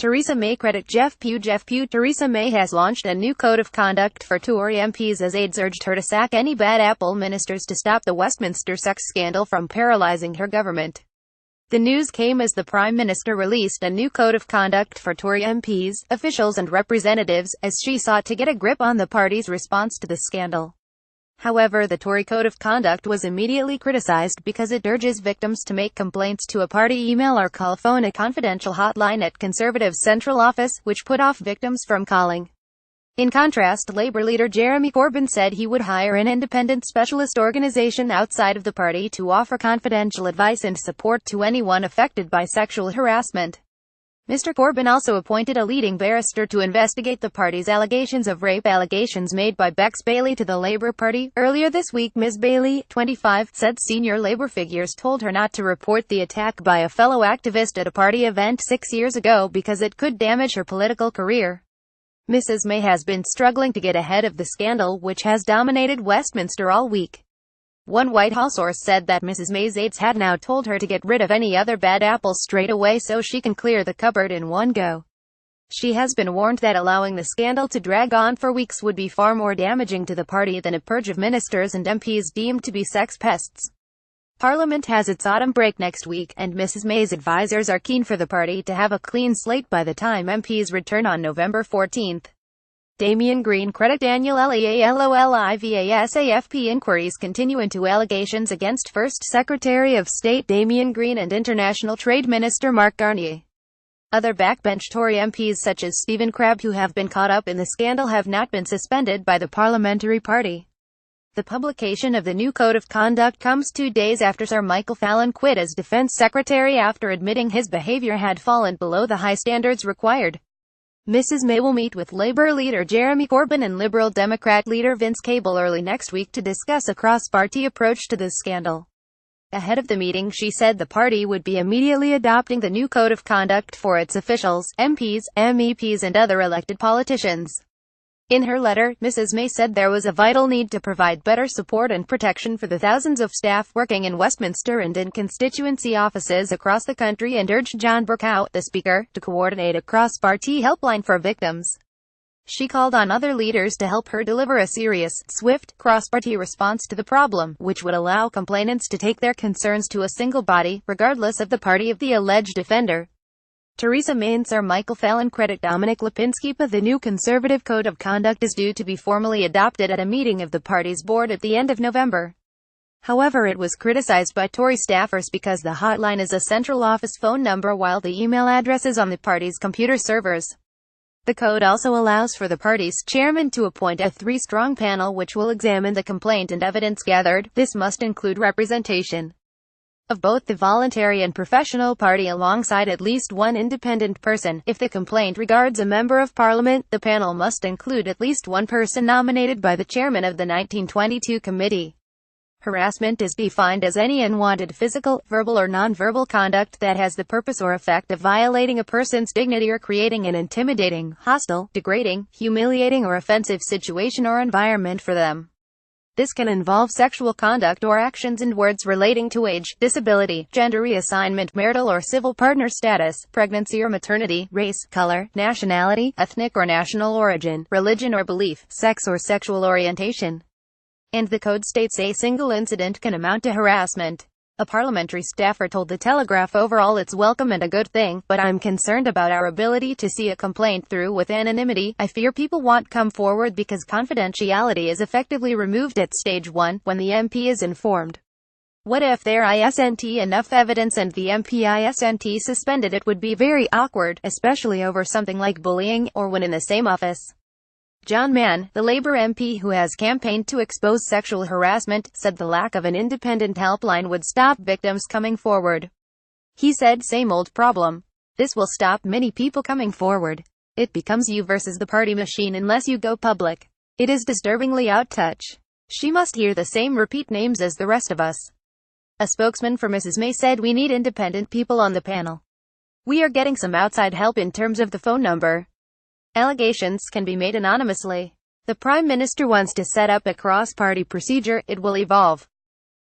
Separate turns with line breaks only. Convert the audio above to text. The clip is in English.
Theresa May credit Jeff Pugh. Theresa May has launched a new code of conduct for Tory MPs as aides urged her to sack any bad apple ministers to stop the Westminster sex scandal from paralysing her government. The news came as the Prime Minister released a new code of conduct for Tory MPs, officials and representatives, as she sought to get a grip on the party's response to the scandal. However, the Tory Code of Conduct was immediately criticised because it urges victims to make complaints to a party email or call phone a confidential hotline at Conservative's central office, which put off victims from calling. In contrast, Labour leader Jeremy Corbyn said he would hire an independent specialist organisation outside of the party to offer confidential advice and support to anyone affected by sexual harassment. Mr. Corbyn also appointed a leading barrister to investigate the party's allegations of rape, allegations made by Bex Bailey to the Labour Party. Earlier this week, Ms. Bailey, 25, said senior Labour figures told her not to report the attack by a fellow activist at a party event 6 years ago because it could damage her political career. Mrs. May has been struggling to get ahead of the scandal, which has dominated Westminster all week. One Whitehall source said that Mrs. May's aides had now told her to get rid of any other bad apples straight away so she can clear the cupboard in one go. She has been warned that allowing the scandal to drag on for weeks would be far more damaging to the party than a purge of ministers and MPs deemed to be sex pests. Parliament has its autumn break next week, and Mrs. May's advisers are keen for the party to have a clean slate by the time MPs return on November 14. Damien Green credit Daniel Lealolivasafp inquiries continue into allegations against First Secretary of State Damien Green and International Trade Minister Mark Garnier. Other backbench Tory MPs such as Stephen Crabb, who have been caught up in the scandal, have not been suspended by the parliamentary party. The publication of the new code of conduct comes 2 days after Sir Michael Fallon quit as Defence Secretary after admitting his behaviour had fallen below the high standards required. Mrs. May will meet with Labour leader Jeremy Corbyn and Liberal Democrat leader Vince Cable early next week to discuss a cross-party approach to the scandal. Ahead of the meeting, she said the party would be immediately adopting the new code of conduct for its officials, MPs, MEPs and other elected politicians. In her letter, Mrs. May said there was a vital need to provide better support and protection for the thousands of staff working in Westminster and in constituency offices across the country and urged John Bercow, the Speaker, to coordinate a cross-party helpline for victims. She called on other leaders to help her deliver a serious, swift, cross-party response to the problem, which would allow complainants to take their concerns to a single body, regardless of the party of the alleged offender. Theresa May and Sir Michael Fallon credit Dominic Lipinski. The new Conservative Code of Conduct is due to be formally adopted at a meeting of the party's board at the end of November. However, it was criticised by Tory staffers because the hotline is a central office phone number while the email address is on the party's computer servers. The code also allows for the party's chairman to appoint a 3-strong panel which will examine the complaint and evidence gathered. This must include representation of both the voluntary and professional party alongside at least one independent person. If the complaint regards a member of parliament, the panel must include at least one person nominated by the chairman of the 1922 committee. Harassment is defined as any unwanted physical, verbal or non-verbal conduct that has the purpose or effect of violating a person's dignity or creating an intimidating, hostile, degrading, humiliating or offensive situation or environment for them. This can involve sexual conduct or actions and words relating to age, disability, gender reassignment, marital or civil partner status, pregnancy or maternity, race, color, nationality, ethnic or national origin, religion or belief, sex or sexual orientation. And the code states a single incident can amount to harassment. A parliamentary staffer told The Telegraph, overall it's welcome and a good thing, but I'm concerned about our ability to see a complaint through with anonymity. I fear people won't come forward because confidentiality is effectively removed at stage 1, when the MP is informed. What if there isn't enough evidence and the MP isn't suspended? It would be very awkward, especially over something like bullying, or when in the same office. John Mann, the Labour MP who has campaigned to expose sexual harassment, said the lack of an independent helpline would stop victims coming forward. He said, "Same old problem. This will stop many people coming forward. It becomes you versus the party machine unless you go public. It is disturbingly out of touch. She must hear the same repeat names as the rest of us." A spokesman for Mrs. May said, "We need independent people on the panel. We are getting some outside help in terms of the phone number. Allegations can be made anonymously. The Prime Minister wants to set up a cross-party procedure. It will evolve.